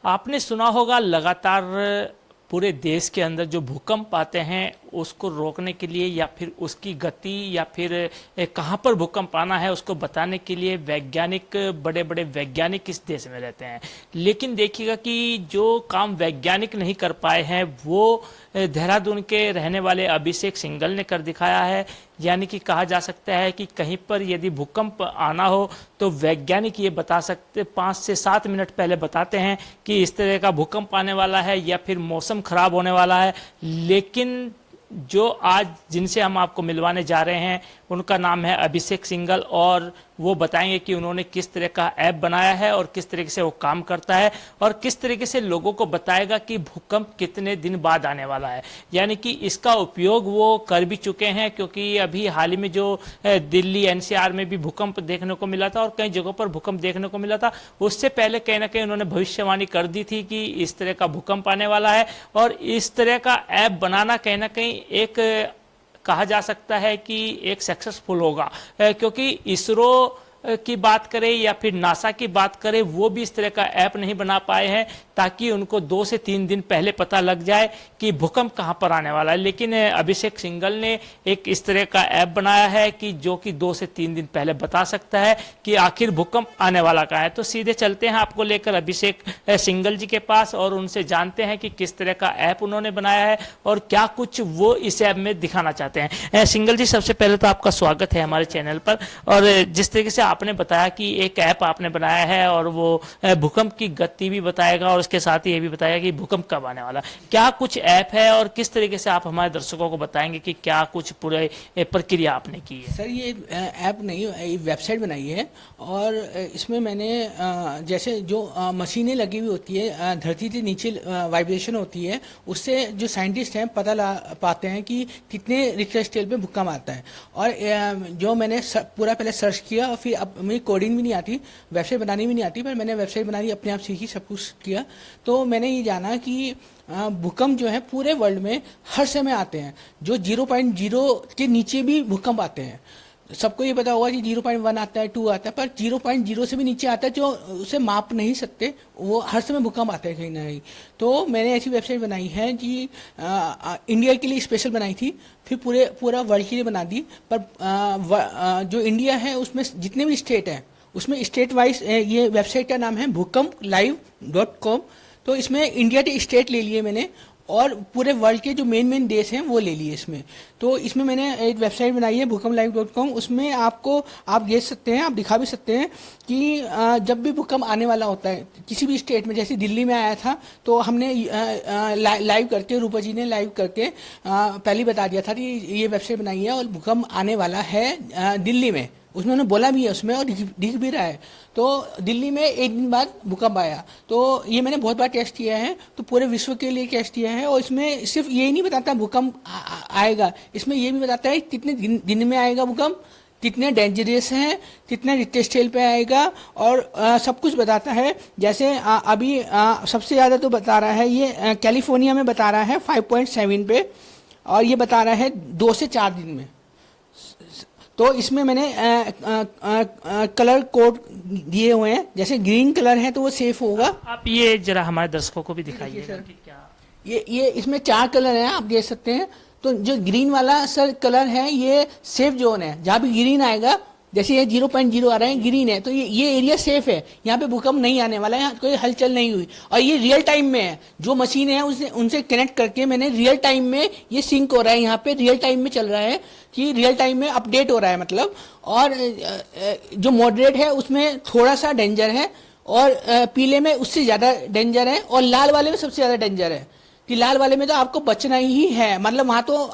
आपने सुना होगा लगातार पूरे देश के अंदर जो भूकंप आते हैं उसको रोकने के लिए या फिर उसकी गति या फिर कहाँ पर भूकंप आना है उसको बताने के लिए वैज्ञानिक, बड़े बड़े वैज्ञानिक इस देश में रहते हैं। लेकिन देखिएगा कि जो काम वैज्ञानिक नहीं कर पाए हैं वो देहरादून के रहने वाले अभिषेक सिंघल ने कर दिखाया है। यानी कि कहा जा सकता है कि कहीं पर यदि भूकंप आना हो तो वैज्ञानिक ये बता सकते 5 से 7 मिनट पहले बताते हैं कि इस तरह का भूकंप आने वाला है या फिर मौसम खराब होने वाला है। लेकिन जो आज जिनसे हम आपको मिलवाने जा रहे हैं उनका नाम है अभिषेक सिंघल और वो बताएंगे कि उन्होंने किस तरह का ऐप बनाया है और किस तरीके से वो काम करता है और किस तरीके से लोगों को बताएगा कि भूकंप कितने दिन बाद आने वाला है। यानी कि इसका उपयोग वो कर भी चुके हैं, क्योंकि अभी हाल ही में जो दिल्ली एनसीआर में भी भूकंप देखने को मिला था और कई जगहों पर भूकंप देखने को मिला था। उससे पहले कहीं ना कहीं उन्होंने भविष्यवाणी कर दी थी कि इस तरह का भूकंप आने वाला है और इस तरह का ऐप बनाना कहीं ना कहीं एक कहा जा सकता है कि एक सक्सेसफुल होगा, क्योंकि इसरो की बात करें या फिर नासा की बात करें वो भी इस तरह का ऐप नहीं बना पाए हैं ताकि उनको 2 से 3 दिन पहले पता लग जाए कि भूकंप कहां पर आने वाला है। लेकिन अभिषेक सिंघल ने एक इस तरह का ऐप बनाया है कि जो कि 2 से 3 दिन पहले बता सकता है कि आखिर भूकंप आने वाला कहां है। तो सीधे चलते हैं आपको लेकर अभिषेक सिंघल जी के पास और उनसे जानते हैं कि किस तरह का ऐप उन्होंने बनाया है और क्या कुछ वो इस ऐप में दिखाना चाहते हैं। सिंघल जी, सबसे पहले तो आपका स्वागत है हमारे चैनल पर। और जिस तरीके से आपने बताया कि एक ऐप आपने बनाया है और वो भूकंप की गति भी बताएगा और उसके साथ ही ये भी बताएगा कि भूकंप कब आने वाला, क्या कुछ ऐप है और किस तरीके से आप हमारे दर्शकों को बताएंगे कि क्या कुछ पूरे प्रक्रिया आपने की है। सर, ये ऐप नहीं, ये वेबसाइट बनाई है और इसमें मैंने जैसे जो मशीनें लगी हुई होती है धरती के नीचे वाइब्रेशन होती है, उससे जो साइंटिस्ट हैं पता ला पाते हैं कि कितने रिक्टर स्केल पे भूकंप आता है। और जो मैंने पूरा पहले सर्च किया और फिर अब मुझे कोडिंग भी नहीं आती, वेबसाइट बनानी भी नहीं आती, पर मैंने वेबसाइट बनानी अपने आप सीखी, सब कुछ किया। तो मैंने ये जाना कि भूकंप जो है पूरे वर्ल्ड में हर समय आते हैं। जो 0.0 के नीचे भी भूकंप आते हैं। सबको ये पता होगा कि 0.1 आता है, 2 आता है, पर 0.0 से भी नीचे आता है जो उसे माप नहीं सकते, वो हर समय भूकंप आते हैं कहीं ना कहीं। तो मैंने ऐसी वेबसाइट बनाई है कि इंडिया के लिए स्पेशल बनाई थी, फिर पूरा वर्ल्ड के लिए बना दी। पर जो इंडिया है उसमें जितने भी स्टेट हैं उसमें स्टेट वाइज ये वेबसाइट का नाम है bhukamplive.com। तो इसमें इंडिया के स्टेट ले लिए मैंने और पूरे वर्ल्ड के जो मेन देश हैं वो ले लिए इसमें। तो इसमें मैंने एक वेबसाइट बनाई है bhukamplive.com। उसमें आप देख सकते हैं, आप दिखा भी सकते हैं कि जब भी भूकंप आने वाला होता है किसी भी स्टेट में, जैसे दिल्ली में आया था तो हमने लाइव करके, रूपा जी ने लाइव करके पहले बता दिया था कि ये वेबसाइट बनाई है और भूकंप आने वाला है दिल्ली में। उसमें उन्होंने बोला भी है उसमें और दिख भी रहा है। तो दिल्ली में एक दिन बाद भूकंप आया। तो ये मैंने बहुत बार टेस्ट किया है, तो पूरे विश्व के लिए टेस्ट किया है। और इसमें सिर्फ ये नहीं बताता भूकंप आएगा, इसमें ये भी बताता है कितने दिन में आएगा भूकंप, कितने डेंजरस हैं, कितने रिक्टर स्केल पे आएगा और सब कुछ बताता है। जैसे अभी सबसे ज़्यादा तो बता रहा है ये कैलिफोर्निया में बता रहा है 5.7 पे, और ये बता रहा है 2 से 4 दिन में। तो इसमें मैंने कलर कोड दिए हुए हैं, जैसे ग्रीन कलर है तो वो सेफ होगा। आप ये जरा हमारे दर्शकों को भी दिखाइए सर। क्या ये इसमें 4 कलर हैं, आप देख सकते हैं। तो जो ग्रीन वाला सर कलर है ये सेफ जोन है, जहाँ भी ग्रीन आएगा, जैसे ये 0.0 आ रहा है, ग्रीन है, तो ये एरिया सेफ है, यहाँ पे भूकंप नहीं आने वाला है, यहाँ कोई हलचल नहीं हुई। और ये रियल टाइम में है, जो मशीन है उनसे कनेक्ट करके मैंने रियल टाइम में ये सिंक हो रहा है, यहाँ पे रियल टाइम में चल रहा है कि रियल टाइम में अपडेट हो रहा है मतलब। और जो मॉडरेट है उसमें थोड़ा सा डेंजर है और पीले में उससे ज़्यादा डेंजर है और लाल वाले में सबसे ज़्यादा डेंजर है कि लाल वाले में तो आपको बचना ही है, मतलब वहाँ तो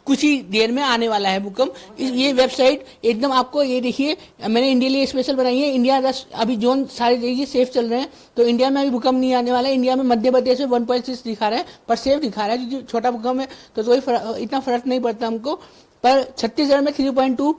कुछ ही देर में आने वाला है भूकंप। ये वेबसाइट एकदम आपको, ये देखिए मैंने इंडिया लिए स्पेशल बनाई है। इंडिया अभी जोन सारे देखिए सेफ चल रहे हैं, तो इंडिया में अभी भूकंप नहीं आने वाला है। इंडिया में मध्य प्रदेश में 1.6 दिखा रहा है पर सेफ दिखा रहा है, क्योंकि छोटा भूकंप है तो कोई इतना फर्क नहीं पड़ता हमको। पर छत्तीसगढ़ में 3.2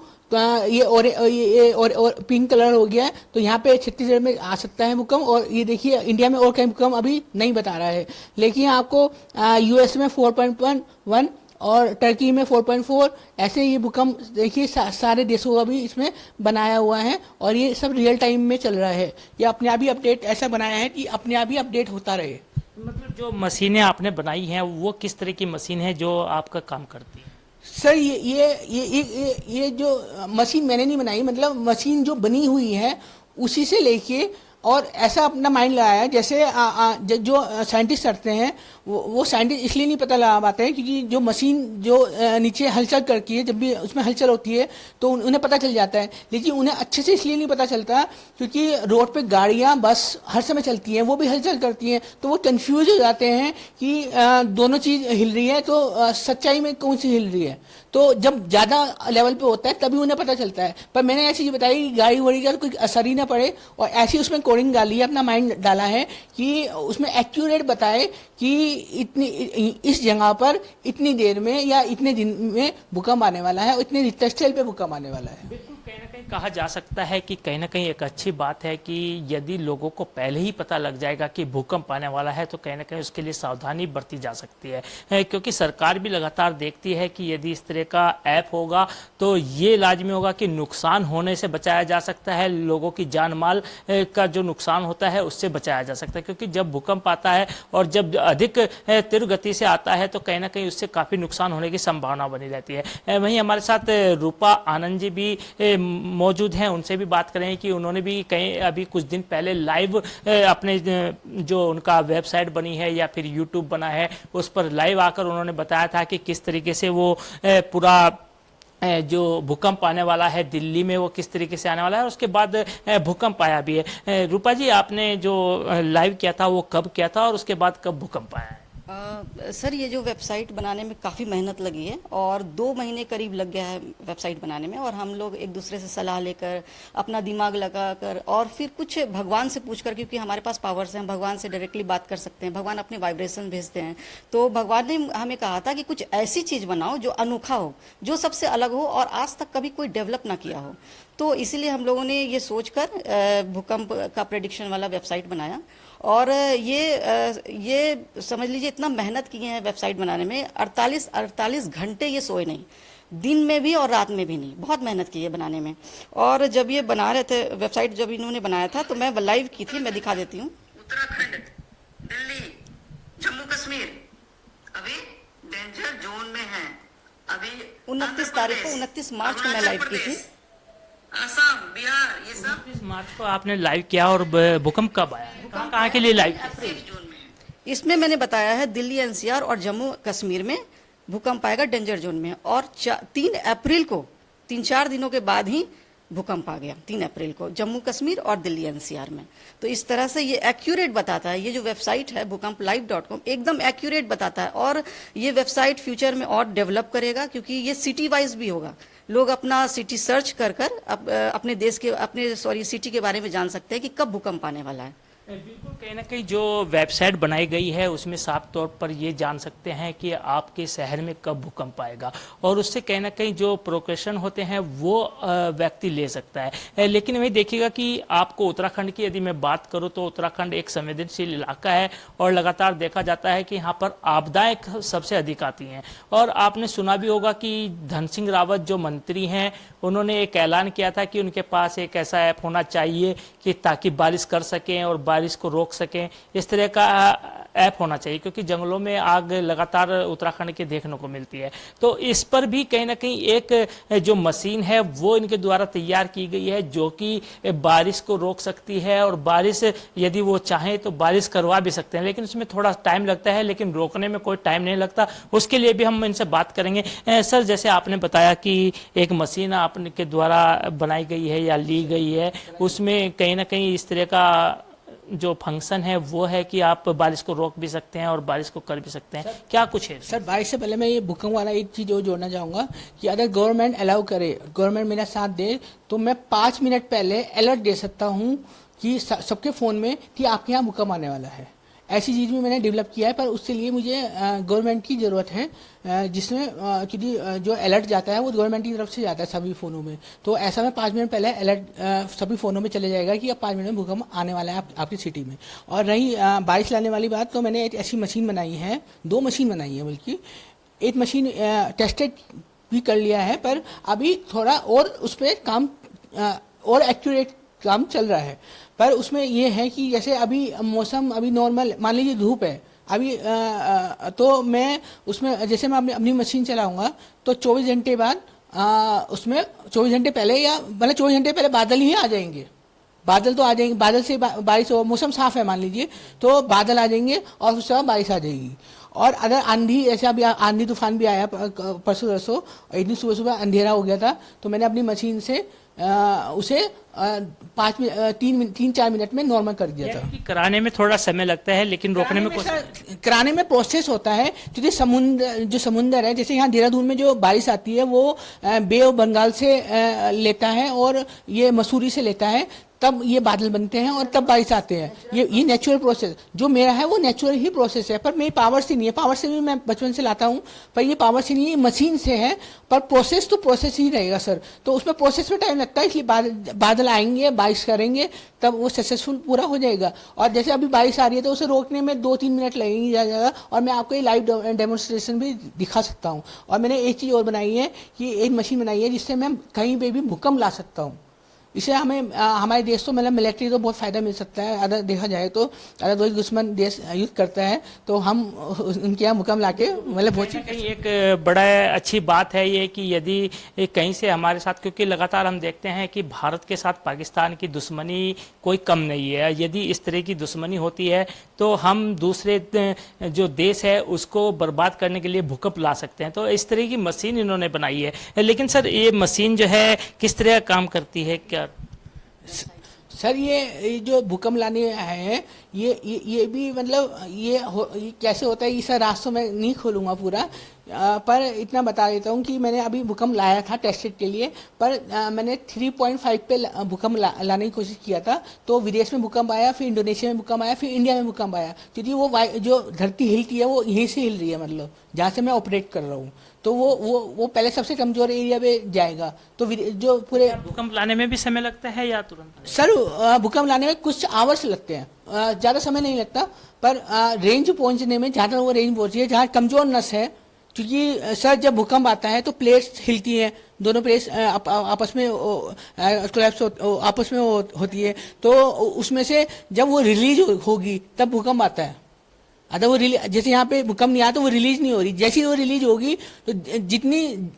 और पिंक कलर हो गया है, तो यहाँ पे छत्तीसगढ़ में आ सकता है भूकंप। और ये देखिए इंडिया में और कहीं भूकंप अभी नहीं बता रहा है, लेकिन आपको यूएस में 4.1 और टर्की में 4.4। ऐसे ये भूकंप देखिए सारे देशों का भी इसमें बनाया हुआ है और ये सब रियल टाइम में चल रहा है। ये अपने आप ही अपडेट ऐसा बनाया है कि अपने आप ही अपडेट होता रहे। मतलब जो मशीनें आपने बनाई हैं वो किस तरह की मशीन है जो आपका काम करती है? सर ये जो मशीन मैंने नहीं बनाई, मतलब मशीन जो बनी हुई है उसी से लेके और ऐसा अपना माइंड लगाया है। जैसे जो साइंटिस्ट करते हैं वो साइंटिस्ट इसलिए नहीं पता लगा पाते हैं क्योंकि जो मशीन जो नीचे हलचल करती है, जब भी उसमें हलचल होती है तो उन्हें पता चल जाता है, लेकिन उन्हें अच्छे से इसलिए नहीं पता चलता क्योंकि रोड पे गाड़ियां बस हर समय चलती हैं, वो भी हलचल करती हैं, तो वो कंफ्यूज हो जाते हैं कि दोनों चीज़ हिल रही है तो सच्चाई में कौन सी हिल रही है। तो जब ज़्यादा लेवल पे होता है तभी उन्हें पता चलता है। पर मैंने ऐसी चीज़ बताई कि गाड़ी वाड़ी का कोई असर ही ना पड़े और ऐसी उसमें कोडिंग डाली है, अपना माइंड डाला है कि उसमें एक्यूरेट बताए कि इतनी इस जगह पर इतनी देर में या इतने दिन में भूकंप आने वाला है और इतने रिक्टर स्केल पे भूकंप आने वाला है। बिल्कुल, कहीं ना कहीं कहा जा सकता है कि कहीं ना कहीं एक अच्छी बात है कि यदि लोगों को पहले ही पता लग जाएगा कि भूकंप आने वाला है तो कहीं ना कहीं उसके लिए सावधानी बरती जा सकती है, क्योंकि सरकार भी लगातार देखती है कि यदि इस तरह का ऐप होगा तो ये लाजमी होगा कि नुकसान होने से बचाया जा सकता है, लोगों की जान माल का जो नुकसान होता है उससे बचाया जा सकता है। क्योंकि जब भूकंप आता है और जब अधिक तीव्र गति से आता है तो कहीं ना कहीं उससे काफ़ी नुकसान होने की संभावना बनी रहती है। वहीं हमारे साथ रूपा आनंद जी भी मौजूद हैं, उनसे भी बात करें कि उन्होंने भी कहीं अभी कुछ दिन पहले लाइव अपने जो उनका वेबसाइट बनी है या फिर यूट्यूब बना है उस पर लाइव आकर उन्होंने बताया था कि किस तरीके से वो पूरा जो भूकंप आने वाला है दिल्ली में वो किस तरीके से आने वाला है, उसके बाद भूकंप आया भी है। रूपा जी, आपने जो लाइव किया था वो कब किया था और उसके बाद कब भूकंप आया है? सर, ये जो वेबसाइट बनाने में काफ़ी मेहनत लगी है और 2 महीने करीब लग गया है वेबसाइट बनाने में। और हम लोग एक दूसरे से सलाह लेकर, अपना दिमाग लगाकर और फिर कुछ भगवान से पूछकर, क्योंकि हमारे पास पावर्स हैं, हम भगवान से डायरेक्टली बात कर सकते हैं, भगवान अपने वाइब्रेशन भेजते हैं। तो भगवान ने हमें कहा था कि कुछ ऐसी चीज़ बनाओ जो अनोखा हो, जो सबसे अलग हो और आज तक कभी कोई डेवलप ना किया हो। तो इसीलिए हम लोगों ने ये सोचकर भूकंप का प्रेडिक्शन वाला वेबसाइट बनाया। और ये समझ लीजिए इतना मेहनत किए हैं वेबसाइट बनाने में, 48 घंटे ये सोए नहीं, दिन में भी और रात में भी नहीं, बहुत मेहनत की है बनाने में। और जब ये बना रहे थे वेबसाइट, जब इन्होंने बनाया था तो मैं लाइव की थी, मैं दिखा देती हूँ। उत्तराखंड, दिल्ली, जम्मू कश्मीर अभी डेंजर जोन में है। अभी 29 तारीख को, 29 मार्च को मैं लाइव की थी। आसाम, बिहार, ये सब 29 मार्च को आपने लाइव किया और भूकंप कब आया? कहाँ के लिए लाइव किया? सेफ जोन में है। इसमें मैंने बताया है दिल्ली एनसीआर और जम्मू कश्मीर में भूकंप आएगा, डेंजर जोन में। और 3 अप्रैल को, 3-4 दिनों के बाद ही भूकंप आ गया, 3 अप्रैल को जम्मू कश्मीर और दिल्ली एनसीआर में। तो इस तरह से ये एक्यूरेट बताता है। ये जो वेबसाइट है bhukamplive.com एकदम एक्यूरेट बताता है। और ये वेबसाइट फ्यूचर में और डेवलप करेगा, क्योंकि ये सिटी वाइज भी होगा। लोग अपना सिटी सर्च कर अपने देश के, सिटी के बारे में जान सकते हैं कि कब भूकंप आने वाला है। बिल्कुल, कहीं ना कहीं जो वेबसाइट बनाई गई है उसमें साफ तौर पर ये जान सकते हैं कि आपके शहर में कब भूकंप आएगा और उससे कहीं ना कहीं जो प्रिकॉशन होते हैं वो व्यक्ति ले सकता है। लेकिन वही देखिएगा कि आपको उत्तराखंड की यदि मैं बात करूं तो उत्तराखंड एक संवेदनशील इलाका है और लगातार देखा जाता है कि यहाँ पर आपदाएं सबसे अधिक आती हैं। और आपने सुना भी होगा कि धन सिंह रावत जो मंत्री हैं उन्होंने एक ऐलान किया था कि उनके पास एक ऐसा ऐप होना चाहिए कि ताकि बारिश कर सकें और बारिश को रोक सकें। इस तरह का ऐप होना चाहिए क्योंकि जंगलों में आग लगातार उत्तराखंड के देखने को मिलती है। तो इस पर भी कहीं ना कहीं एक जो मशीन है वो इनके द्वारा तैयार की गई है जो कि बारिश को रोक सकती है और बारिश यदि वो चाहें तो बारिश करवा भी सकते हैं, लेकिन उसमें थोड़ा टाइम लगता है, लेकिन रोकने में कोई टाइम नहीं लगता। उसके लिए भी हम इनसे बात करेंगे। सर, जैसे आपने बताया कि एक मशीन आपके द्वारा बनाई गई है या ली गई है, उसमें कहीं ना कहीं इस तरह का जो फंक्शन है वो है कि आप बारिश को रोक भी सकते हैं और बारिश को कर भी सकते हैं। क्या कुछ है सर? बारिश से पहले मैं ये भूकंप वाला एक चीज़ और जोड़ना चाहूँगा कि अगर गवर्नमेंट अलाउ करे, गवर्नमेंट मेरा साथ दे, तो मैं 5 मिनट पहले अलर्ट दे सकता हूँ कि सबके फ़ोन में कि आपके यहाँ भूकंप आने वाला है। ऐसी चीज़ भी मैंने डेवलप किया है, पर उसके लिए मुझे गवर्नमेंट की ज़रूरत है, जिसमें क्योंकि जो अलर्ट जाता है वो गवर्नमेंट की तरफ से जाता है सभी फ़ोनों में। तो ऐसा में 5 मिनट पहले अलर्ट सभी फ़ोनों में चले जाएगा कि अब 5 मिनट में भूकंप आने वाला है आपकी सिटी में। और रही बारिश लाने वाली बात, तो मैंने एक ऐसी मशीन बनाई है, 2 मशीन बनाई है बल्कि। एक मशीन टेस्टेड भी कर लिया है, पर अभी थोड़ा और उस पर काम और एक्यूरेट काम चल रहा है। पर उसमें ये है कि जैसे अभी मौसम अभी नॉर्मल, मान लीजिए धूप है अभी, तो मैं उसमें जैसे मैं अपनी मशीन चलाऊंगा तो 24 घंटे बाद उसमें 24 घंटे पहले या मतलब 24 घंटे पहले बादल ही आ जाएंगे। बादल तो आ जाएंगे, बादल से बारिश हो, मौसम साफ है मान लीजिए, तो बादल आ जाएंगे और उसके बाद बारिश आ जाएगी। और अगर आंधी, ऐसे अभी आंधी तूफान भी आया परसों तरसों, एक दिन सुबह सुबह अंधेरा हो गया था, तो मैंने अपनी मशीन से उसे 3-4 मिनट में नॉर्मल कर दिया था। कि कराने में थोड़ा समय लगता है लेकिन रोकने में कराने में प्रोसेस होता है, क्योंकि समुंदर है, जैसे यहाँ देहरादून में जो बारिश आती है वो बे ऑफ बंगाल से लेता है और ये मसूरी से लेता है, तब ये बादल बनते हैं और तब बारिश आते हैं। ये नेचुरल प्रोसेस जो मेरा है वो नेचुरल ही प्रोसेस है, पर मेरी पावर से नहीं है। पावर से भी मैं बचपन से लाता हूँ, पर ये पावर से नहीं है, मशीन से है। पर प्रोसेस तो प्रोसेस ही रहेगा सर, तो उसमें प्रोसेस में टाइम लगता है, इसलिए बादल आएंगे, बारिश करेंगे, तब वो सक्सेसफुल पूरा हो जाएगा। और जैसे अभी बारिश आ रही है तो उसे रोकने में 2-3 मिनट लगेंगे ज़्यादा, और मैं आपको ये लाइव डेमोन्स्ट्रेशन भी दिखा सकता हूँ। और मैंने एक चीज़ और बनाई है कि एक मशीन बनाई है जिससे मैं कहीं पर भी भूकंप ला सकता हूँ। इससे हमें हमारे देश तो मतलब मिलिट्री तो बहुत फायदा मिल सकता है। अगर देखा जाए तो अगर कोई दुश्मन देश युद्ध करता है तो हम उनके यहाँ भूकंप लाके मतलब बहुत एक बड़ा अच्छी बात है ये कि यदि कहीं से हमारे साथ, क्योंकि लगातार हम देखते हैं कि भारत के साथ पाकिस्तान की दुश्मनी कोई कम नहीं है, यदि इस तरह की दुश्मनी होती है तो हम दूसरे जो देश है उसको बर्बाद करने के लिए भूकंप ला सकते हैं। तो इस तरह की मशीन इन्होंने बनाई है। लेकिन सर ये मशीन जो है किस तरह काम करती है क्या? सर ये जो भूकंप लाने है ये भी मतलब ये कैसे होता है, ये सर रास्तों में नहीं खोलूँगा पूरा, पर इतना बता देता हूँ कि मैंने अभी भूकंप लाया था टेस्टेड के लिए, पर मैंने 3.5 पे भूकंप लाने की कोशिश किया था। तो विदेश में भूकंप आया, फिर इंडोनेशिया में भूकंप आया, फिर इंडिया में भूकंप आया, क्योंकि वो जो धरती हिलती है वो यहीं से हिल रही है, मतलब जहाँ से मैं ऑपरेट कर रहा हूँ, तो वो पहले सबसे कमजोर एरिया पे जाएगा। तो जो पूरे भूकंप लाने में भी समय लगता है या तुरंत? सर भूकंप लाने में कुछ आवर्स लगते हैं, ज़्यादा समय नहीं लगता, पर रेंज पहुंचने में ज़्यादा वो रेंज पहुंची है जहाँ कमजोर नस है। क्योंकि सर जब भूकंप आता है तो प्लेट्स हिलती हैं, दोनों प्लेट्स आपस में कोलैप्स आपस में होती है, तो उसमें से जब वो रिलीज होगी तब भूकंप आता है। अगर वो जैसे यहाँ पे भूकंप नहीं आया तो वो रिलीज नहीं हो रही, जैसे ही वो रिलीज होगी तो जितनी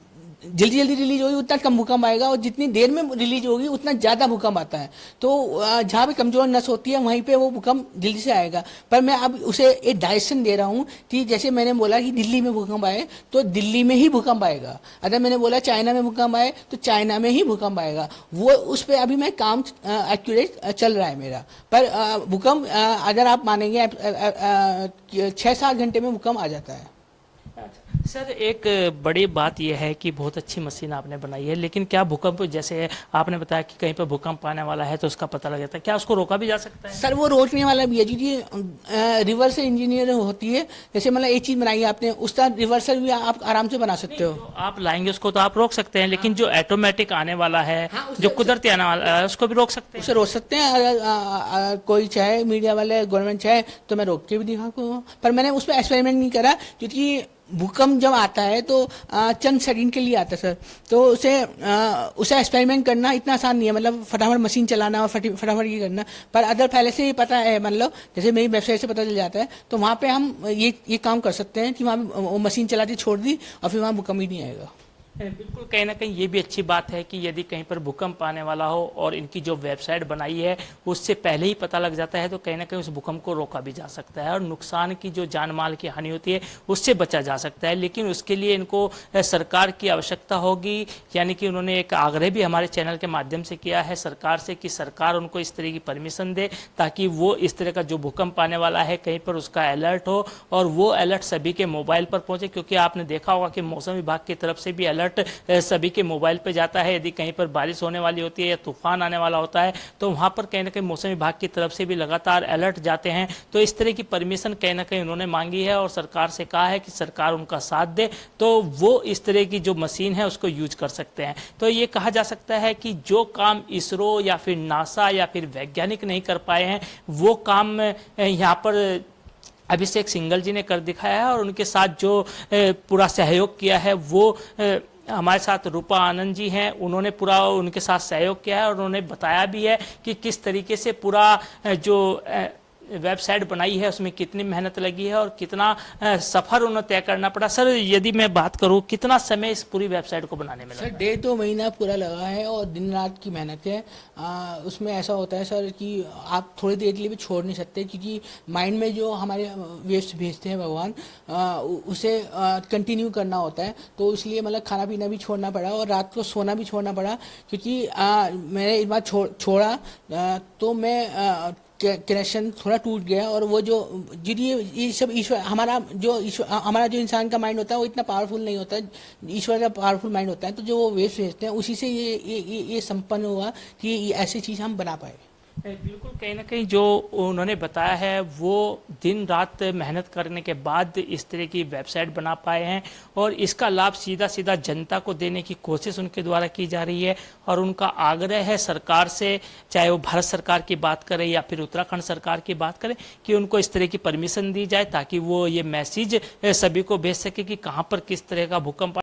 जल्दी रिलीज होगी उतना कम भूकंप आएगा, और जितनी देर में रिलीज होगी उतना ज़्यादा भूकंप आता है। तो जहाँ पे कमजोर नस होती है वहीं पे वो भूकंप जल्दी से आएगा। पर मैं अब उसे एक डायरेक्शन दे रहा हूँ कि जैसे मैंने बोला कि दिल्ली में भूकंप आए तो दिल्ली में ही भूकंप आएगा, अगर मैंने बोला चाइना में भूकंप आए तो चाइना में ही भूकंप आएगा। वो उस पर अभी मैं काम एक्यूरेट चल रहा है मेरा। पर भूकंप अगर आप मानेंगे 6-7 घंटे में भूकंप आ जाता है। सर एक बड़ी बात यह है कि बहुत अच्छी मशीन आपने बनाई है, लेकिन क्या भूकंप, जैसे आपने बताया कि कहीं पर भूकंप आने वाला है तो उसका पता लग जाता है, क्या उसको रोका भी जा सकता है? सर वो रोकने वाला भी है, क्योंकि रिवर्स इंजीनियर होती है। जैसे मतलब एक चीज़ बनाई है आपने, उसका रिवर्सल भी आप आराम से बना सकते हो। तो आप लाएंगे उसको तो आप रोक सकते हैं, लेकिन जो ऑटोमेटिक आने वाला है, जो कुदरती आने वाला है, उसको भी रोक सकते हैं? उसे रोक सकते हैं, अगर कोई चाहे, मीडिया वाले, गवर्नमेंट चाहे तो मैं रोक के भी दिखा। पर मैंने उस पर एक्सपेरिमेंट नहीं करा, क्योंकि भूकंप जब आता है तो चंद सेकंड के लिए आता है सर, तो उसे एक्सपेरिमेंट करना इतना आसान नहीं है, मतलब फटाफट मशीन चलाना और फटाफट ये करना। पर अगर पहले से ही पता है, मतलब जैसे मेरी वेबसाइट से पता चल जाता है, तो वहाँ पे हम ये काम कर सकते हैं कि वहाँ मशीन चलाती छोड़ दी और फिर वहाँ भूकंप ही नहीं आएगा। बिल्कुल, कहीं ना कहीं ये भी अच्छी बात है कि यदि कहीं पर भूकंप आने वाला हो और इनकी जो वेबसाइट बनाई है उससे पहले ही पता लग जाता है, तो कहीं ना कहीं उस भूकंप को रोका भी जा सकता है और नुकसान की जो जान माल की हानि होती है उससे बचा जा सकता है। लेकिन उसके लिए इनको सरकार की आवश्यकता होगी, यानी कि उन्होंने एक आग्रह भी हमारे चैनल के माध्यम से किया है सरकार से कि सरकार उनको इस तरह की परमिशन दे ताकि वो इस तरह का जो भूकंप आने वाला है कहीं पर उसका अलर्ट हो और वो अलर्ट सभी के मोबाइल पर पहुँचे। क्योंकि आपने देखा होगा कि मौसम विभाग की तरफ से भी अलर्ट सभी के मोबाइल पे जाता है। यदि कहीं पर बारिश होने वाली होती है या तूफान आने वाला होता है तो वहाँ पर कहीं ना कहीं मौसम विभाग की तरफ से भी लगातार अलर्ट जाते हैं। तो इस तरह की परमिशन कहीं ना कहीं उन्होंने मांगी है और सरकार से कहा है कि सरकार उनका साथ दे तो वो इस तरह की जो मशीन है उसको यूज कर सकते हैं। तो ये कहा जा सकता है कि जो काम इसरो या फिर नासा या फिर वैज्ञानिक नहीं कर पाए हैं वो काम यहाँ पर अभिषेक सिंघल जी ने कर दिखाया है और उनके साथ जो पूरा सहयोग किया है वो हमारे साथ रूपा आनंद जी हैं, उन्होंने पूरा उनके साथ सहयोग किया है और उन्होंने बताया भी है कि किस तरीके से पूरा जो वेबसाइट बनाई है उसमें कितनी मेहनत लगी है और कितना सफ़र उन्हें तय करना पड़ा। सर यदि मैं बात करूं कितना समय इस पूरी वेबसाइट को बनाने में लगा? सर 1.5-2 महीना पूरा लगा है और दिन रात की मेहनत है। उसमें ऐसा होता है सर कि आप थोड़ी देर के लिए भी छोड़ नहीं सकते, क्योंकि माइंड में जो हमारे वेव्स भेजते हैं भगवान उसे कंटिन्यू करना होता है। तो इसलिए मतलब खाना पीना भी छोड़ना पड़ा और रात को सोना भी छोड़ना पड़ा, क्योंकि मैंने इस बार छोड़ा तो मैं कनेक्शन थोड़ा टूट गया। और वो जो ये सब ईश्वर हमारा जो इंसान का माइंड होता है वो इतना पावरफुल नहीं होता, ईश्वर का पावरफुल माइंड होता है। तो जो वो वेव्स भेजते हैं उसी से ये संपन्न हुआ कि ये ऐसी चीज़ हम बना पाए। बिल्कुल, कहीं ना कहीं जो उन्होंने बताया है वो दिन रात मेहनत करने के बाद इस तरह की वेबसाइट बना पाए हैं और इसका लाभ सीधा सीधा जनता को देने की कोशिश उनके द्वारा की जा रही है। और उनका आग्रह है सरकार से, चाहे वो भारत सरकार की बात करें या फिर उत्तराखंड सरकार की बात करें, कि उनको इस तरह की परमिशन दी जाए ताकि वो ये मैसेज सभी को भेज सके कि कहाँ पर किस तरह का भूकंप